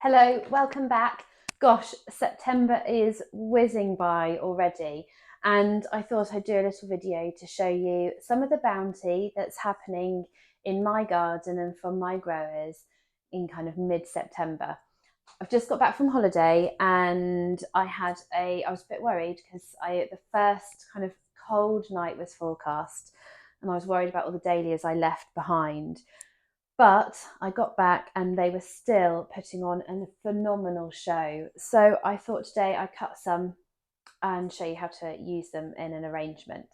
Hello, welcome back. Gosh, September is whizzing by already, and I thought I'd do a little video to show you some of the bounty that's happening in my garden and from my growers in kind of mid-September. I've just got back from holiday and I was a bit worried because the first kind of cold night was forecast and I was worried about all the dahlias I left behind. But I got back and they were still putting on a phenomenal show. So I thought today I'd cut some and show you how to use them in an arrangement.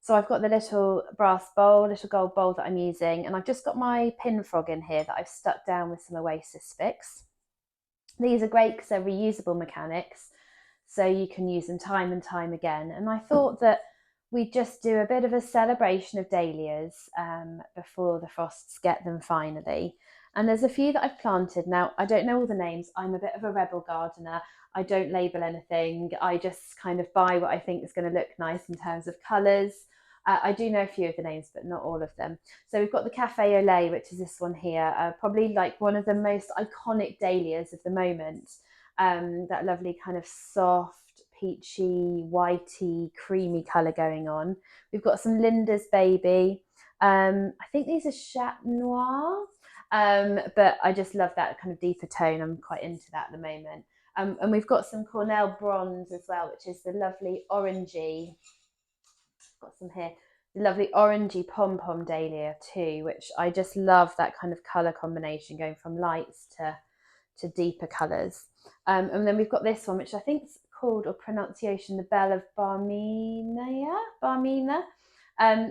So I've got the little brass bowl, little gold bowl that I'm using, and I've just got my pin frog in here that I've stuck down with some Oasis Fix. These are great because they're reusable mechanics, so you can use them time and time again. And I thought that we'd just do a bit of a celebration of dahlias before the frosts get them finally. And there's a few that I've planted. Now, I don't know all the names. I'm a bit of a rebel gardener. I don't label anything. I just kind of buy what I think is going to look nice in terms of colours. I do know a few of the names, but not all of them. So we've got the Cafe au Lait, which is this one here, probably like one of the most iconic dahlias of the moment. That lovely kind of soft, peachy, whitey, creamy colour going on. We've got some Linda's Baby. I think these are Chat Noir, but I just love that kind of deeper tone. I'm quite into that at the moment. And we've got some Cornell Bronze as well, which is the lovely orangey. Got some here. The lovely orangey pom-pom dahlia too, which I just love that kind of colour combination going from lights to deeper colours. And then we've got this one, which I think is called, or pronunciation, the Belle of Barmina.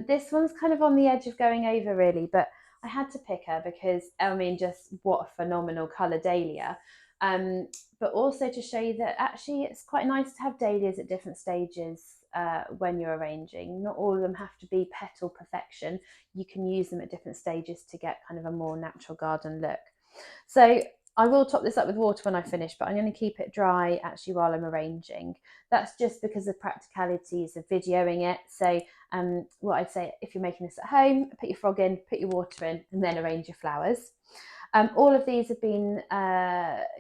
This one's kind of on the edge of going over really, but I had to pick her because, I mean, just what a phenomenal colour dahlia. But also to show you that actually it's quite nice to have dahlias at different stages when you're arranging. Not all of them have to be petal perfection. You can use them at different stages to get kind of a more natural garden look. So I will top this up with water when I finish, but I'm going to keep it dry actually while I'm arranging. That's just because of practicalities of videoing it. So what I'd say, if you're making this at home, put your frog in, put your water in, and then arrange your flowers. All of these have been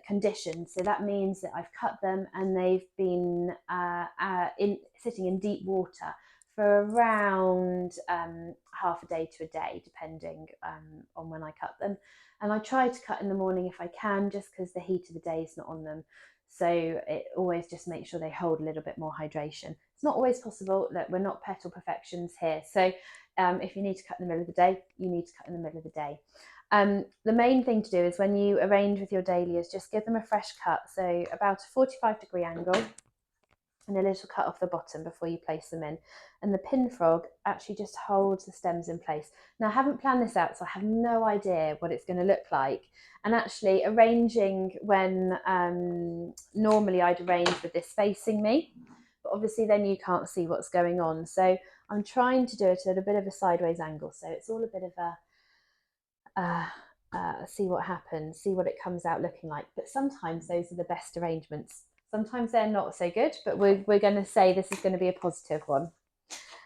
conditioned, so that means that I've cut them and they've been sitting in deep water for around half a day to a day, depending on when I cut them. And I try to cut in the morning if I can, just because the heat of the day is not on them. So it always just makes sure they hold a little bit more hydration. It's not always possible. That we're not petal perfections here. So if you need to cut in the middle of the day, you need to cut in the middle of the day. The main thing to do is when you arrange with your dahlias, just give them a fresh cut. So about a 45-degree angle and a little cut off the bottom before you place them in. And the pin frog actually just holds the stems in place. Now, I haven't planned this out, so I have no idea what it's going to look like. And actually arranging when normally I'd arrange with this facing me, but obviously then you can't see what's going on. So I'm trying to do it at a bit of a sideways angle. So it's all a bit of a see what happens, see what it comes out looking like. But sometimes those are the best arrangements. Sometimes they're not so good, but we're going to say this is going to be a positive one.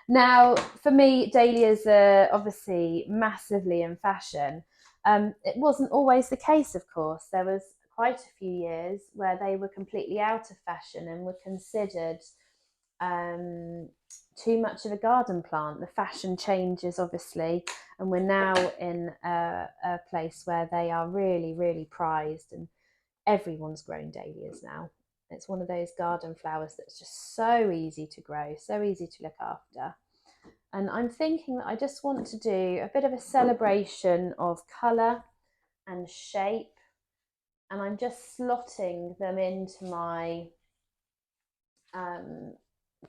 Now, for me, dahlias are obviously massively in fashion. It wasn't always the case, of course. There was quite a few years where they were completely out of fashion and were considered too much of a garden plant. The fashion changes, obviously, and we're now in a place where they are really, really prized, and everyone's growing dahlias now. It's one of those garden flowers that's just so easy to grow, so easy to look after. And I'm thinking that I just want to do a bit of a celebration of colour and shape, and I'm just slotting them into my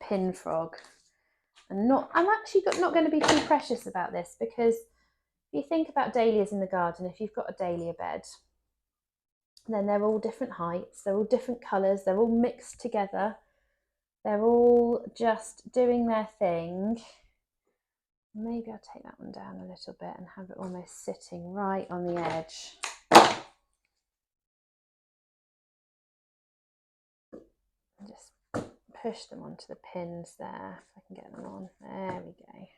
pin frog. And I'm actually not going to be too precious about this, because if you think about dahlias in the garden, if you've got a dahlia bed, then they're all different heights, they're all different colours, they're all mixed together, they're all just doing their thing. Maybe I'll take that one down a little bit and have it almost sitting right on the edge. And just push them onto the pins there, if I can get them on. There we go.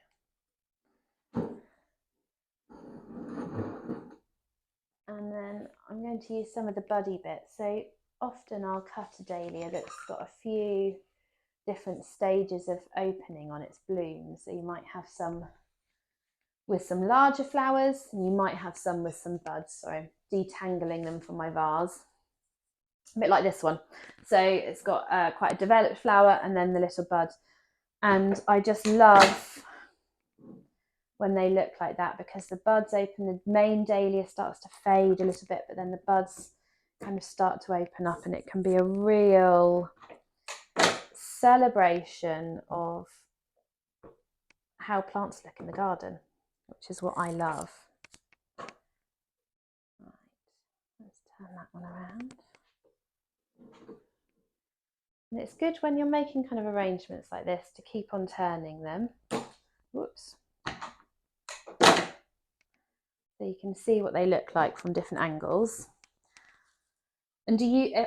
And then I'm going to use some of the buddy bits. So often I'll cut a dahlia that's got a few different stages of opening on its bloom. So you might have some with some larger flowers, and you might have some with some buds. So I'm detangling them from my vase. A bit like this one. So it's got quite a developed flower and then the little bud. And I just love when they look like that, because the buds open, the main dahlia starts to fade a little bit, but then the buds kind of start to open up, and it can be a real celebration of how plants look in the garden, which is what I love. Right, let's turn that one around. And it's good when you're making kind of arrangements like this to keep on turning them. Whoops. So you can see what they look like from different angles. And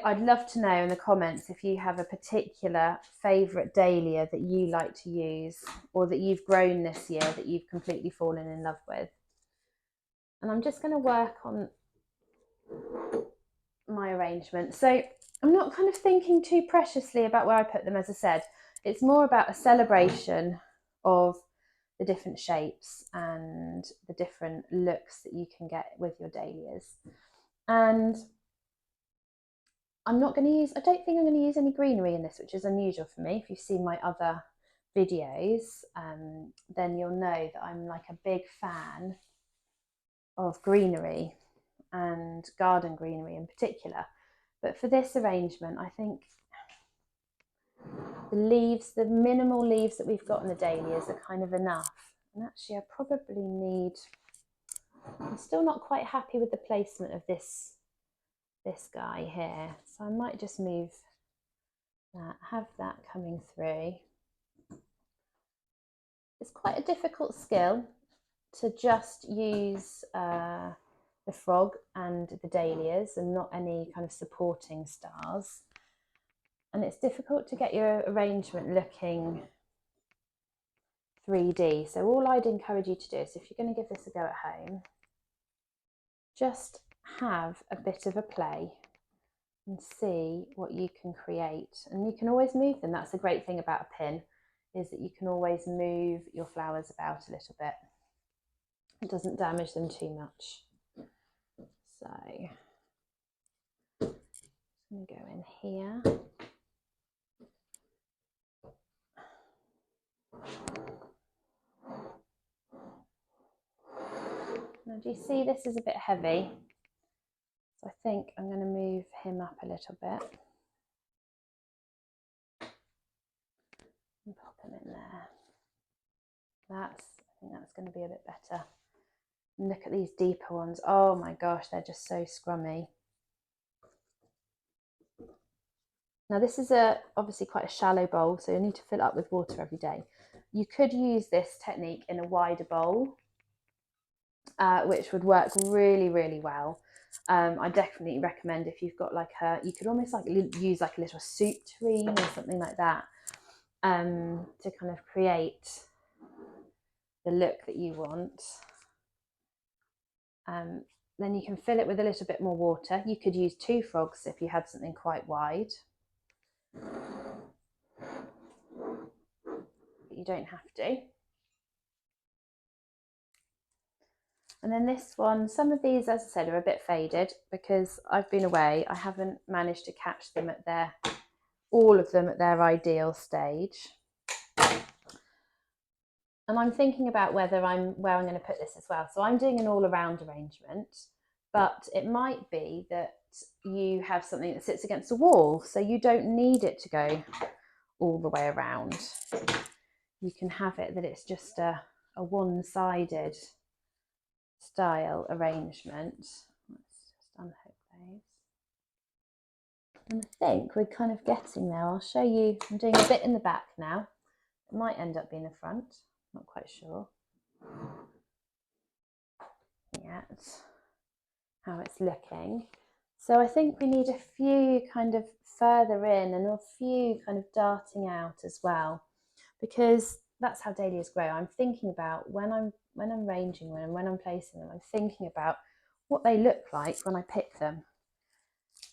I'd love to know in the comments if you have a particular favourite dahlia that you like to use, or that you've grown this year that you've completely fallen in love with. And I'm just going to work on my arrangement. So I'm not kind of thinking too preciously about where I put them, as I said. It's more about a celebration of the different shapes and the different looks that you can get with your dahlias. And I don't think I'm going to use any greenery in this, which is unusual for me. If you've seen my other videos, then you'll know that I'm like a big fan of greenery, and garden greenery in particular. But for this arrangement, I think the leaves, the minimal leaves that we've got in the dahlias are kind of enough. And actually I probably need, I'm still not quite happy with the placement of this guy here. So I might just move that, have that coming through. It's quite a difficult skill to just use the frog and the dahlias and not any kind of supporting stars. And it's difficult to get your arrangement looking 3D. So all I'd encourage you to do is, if you're going to give this a go at home, just have a bit of a play and see what you can create. And you can always move them. That's the great thing about a pin, is that you can always move your flowers about a little bit. It doesn't damage them too much. So I'm going to go in here. Now, do you see this is a bit heavy? So I think I'm going to move him up a little bit and pop him in there. I think that's going to be a bit better. And look at these deeper ones. Oh my gosh, they're just so scrummy. Now this is obviously quite a shallow bowl, so you need to fill it up with water every day. You could use this technique in a wider bowl, which would work really, really well. I definitely recommend, if you've got like you could almost like use like a little soup tureen or something like that, to kind of create the look that you want. Then you can fill it with a little bit more water. You could use 2 frogs if you had something quite wide. But you don't have to. And then this one, some of these, as I said, are a bit faded because I've been away. I haven't managed to catch them at all of them at their ideal stage. And I'm thinking about where I'm going to put this as well. So I'm doing an all-around arrangement, but it might be that you have something that sits against a wall, so you don't need it to go all the way around. You can have it that it's just a one-sided style arrangement. Let's just unhook those. And I think we're kind of getting there. I'll show you. I'm doing a bit in the back now. It might end up being the front. Not quite sure yet how it's looking. So I think we need a few kind of further in and a few kind of darting out as well, because that's how dahlias grow. I'm thinking about when I'm arranging them and when I'm placing them, I'm thinking about what they look like when I pick them.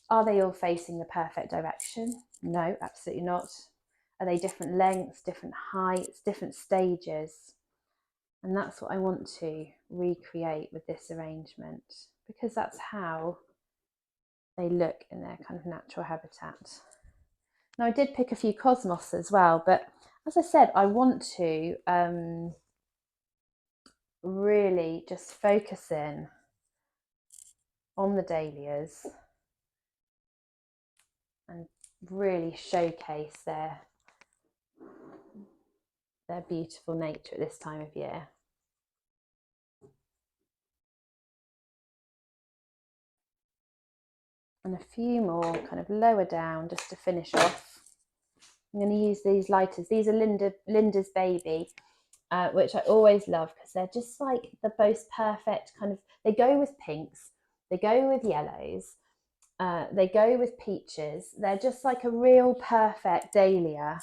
Are they all facing the perfect direction? No, absolutely not. Are they different lengths, different heights, different stages? And that's what I want to recreate with this arrangement, because that's how they look in their kind of natural habitat. Now I did pick a few cosmos as well, but as I said, I want to really just focus in on the dahlias and really showcase their beautiful nature at this time of year. And a few more kind of lower down just to finish off. I'm going to use these lighters. These are Linda's Baby, which I always love because they're just like the most perfect kind of, they go with pinks, they go with yellows, they go with peaches. They're just like a real perfect dahlia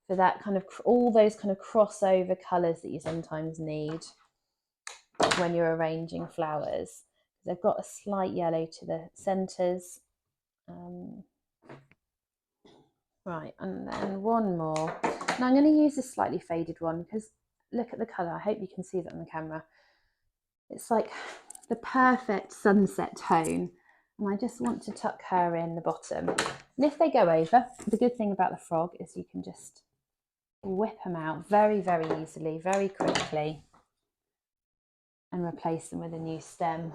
for that kind of, all those kind of crossover colours that you sometimes need when you're arranging flowers. They've got a slight yellow to the centres. Right, and then one more. Now I'm going to use this slightly faded one because look at the colour. I hope you can see that on the camera. It's like the perfect sunset tone. And I just want to tuck her in the bottom. And if they go over, the good thing about the frog is you can just whip them out very, very easily, very quickly, and replace them with a new stem.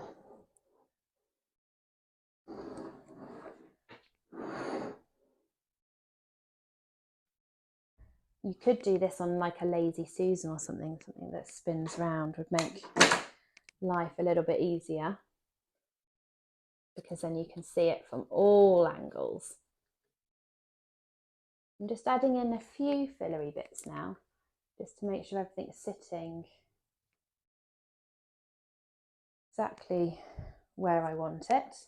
You could do this on like a lazy Susan or something that spins round would make life a little bit easier, because then you can see it from all angles. I'm just adding in a few fillery bits now, just to make sure everything's sitting exactly where I want it.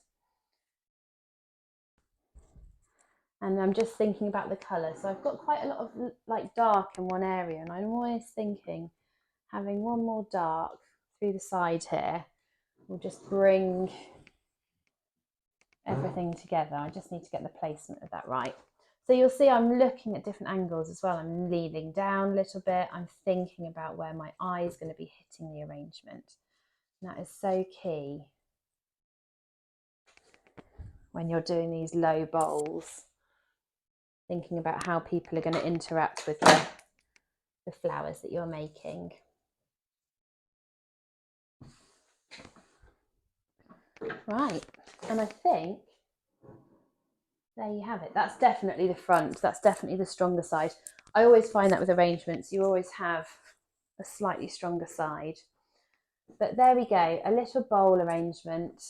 And I'm just thinking about the colour. So I've got quite a lot of like dark in one area, and I'm always thinking having one more dark through the side here will just bring everything together. I just need to get the placement of that right. So you'll see I'm looking at different angles as well. I'm leaning down a little bit. I'm thinking about where my eye is going to be hitting the arrangement. And that is so key when you're doing these low bowls, thinking about how people are going to interact with the flowers that you're making. Right, and I think there you have it. That's definitely the front. That's definitely the stronger side. I always find that with arrangements, you always have a slightly stronger side. But there we go, a little bowl arrangement.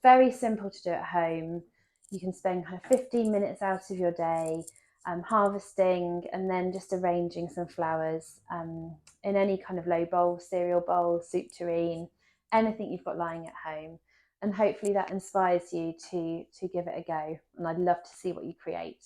Very simple to do at home. You can spend kind of 15 minutes out of your day harvesting and then just arranging some flowers in any kind of low bowl, cereal bowl, soup tureen, anything you've got lying at home. And hopefully that inspires you to give it a go. And I'd love to see what you create.